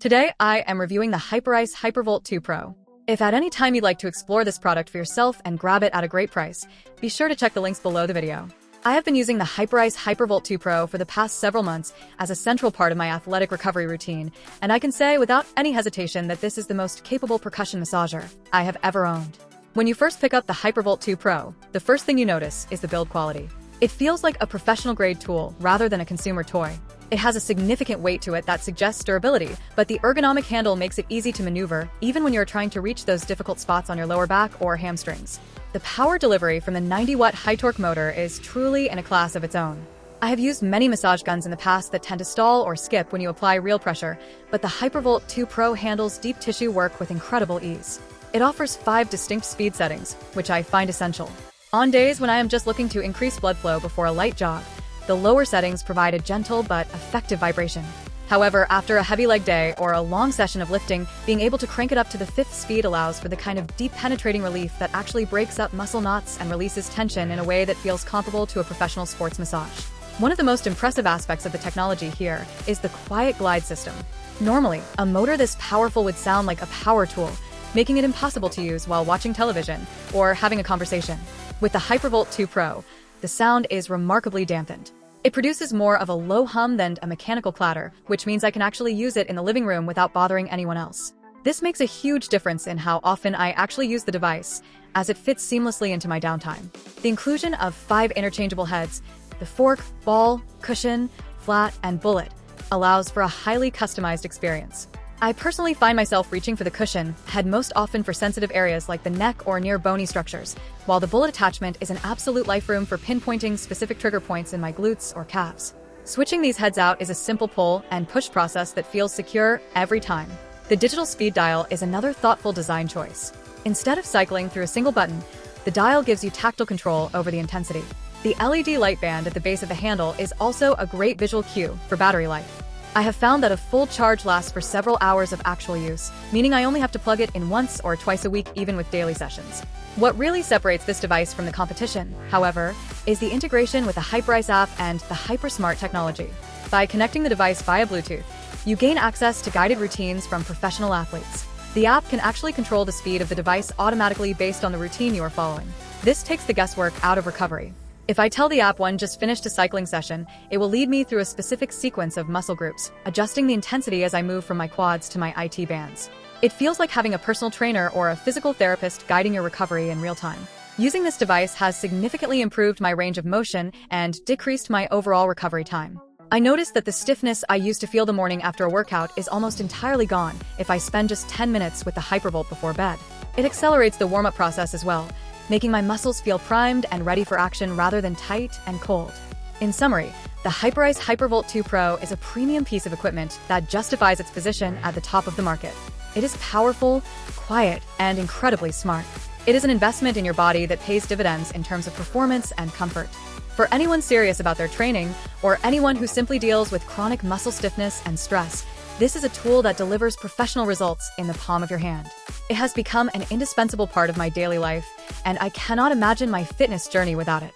Today, I am reviewing the Hyperice Hypervolt 2 Pro. If at any time you'd like to explore this product for yourself and grab it at a great price, be sure to check the links below the video. I have been using the Hyperice Hypervolt 2 Pro for the past several months as a central part of my athletic recovery routine, and I can say without any hesitation that this is the most capable percussion massager I have ever owned. When you first pick up the Hypervolt 2 Pro, the first thing you notice is the build quality. It feels like a professional-grade tool rather than a consumer toy. It has a significant weight to it that suggests durability, but the ergonomic handle makes it easy to maneuver, even when you're trying to reach those difficult spots on your lower back or hamstrings. The power delivery from the 90-watt high-torque motor is truly in a class of its own. I have used many massage guns in the past that tend to stall or skip when you apply real pressure, but the Hypervolt 2 Pro handles deep tissue work with incredible ease. It offers 5 distinct speed settings, which I find essential. On days when I am just looking to increase blood flow before a light jog, the lower settings provide a gentle but effective vibration. However, after a heavy leg day or a long session of lifting, being able to crank it up to the 5th speed allows for the kind of deep penetrating relief that actually breaks up muscle knots and releases tension in a way that feels comparable to a professional sports massage. One of the most impressive aspects of the technology here is the QuietGlide system. Normally, a motor this powerful would sound like a power tool, making it impossible to use while watching television or having a conversation. With the Hypervolt 2 Pro, the sound is remarkably dampened. It produces more of a low hum than a mechanical clatter, which means I can actually use it in the living room without bothering anyone else. This makes a huge difference in how often I actually use the device, as it fits seamlessly into my downtime. The inclusion of 5 interchangeable heads, the fork, ball, cushion, flat, and bullet, allows for a highly customized experience. I personally find myself reaching for the cushion head most often for sensitive areas like the neck or near bony structures, while the bullet attachment is an absolute life room for pinpointing specific trigger points in my glutes or calves. Switching these heads out is a simple pull and push process that feels secure every time. The digital speed dial is another thoughtful design choice. Instead of cycling through a single button, the dial gives you tactile control over the intensity. The LED light band at the base of the handle is also a great visual cue for battery life. I have found that a full charge lasts for several hours of actual use, meaning I only have to plug it in once or twice a week even with daily sessions. What really separates this device from the competition, however, is the integration with the Hyperice app and the HyperSmart technology. By connecting the device via Bluetooth, you gain access to guided routines from professional athletes. The app can actually control the speed of the device automatically based on the routine you are following. This takes the guesswork out of recovery. If I tell the app one just finished a cycling session, it will lead me through a specific sequence of muscle groups, adjusting the intensity as I move from my quads to my IT bands. It feels like having a personal trainer or a physical therapist guiding your recovery in real time. Using this device has significantly improved my range of motion and decreased my overall recovery time. I noticed that the stiffness I used to feel the morning after a workout is almost entirely gone if I spend just 10 minutes with the Hypervolt before bed. It accelerates the warm-up process as well, making my muscles feel primed and ready for action rather than tight and cold. In summary, the Hyperice Hypervolt 2 Pro is a premium piece of equipment that justifies its position at the top of the market. It is powerful, quiet, and incredibly smart. It is an investment in your body that pays dividends in terms of performance and comfort. For anyone serious about their training, or anyone who simply deals with chronic muscle stiffness and stress, this is a tool that delivers professional results in the palm of your hand. It has become an indispensable part of my daily life, and I cannot imagine my fitness journey without it.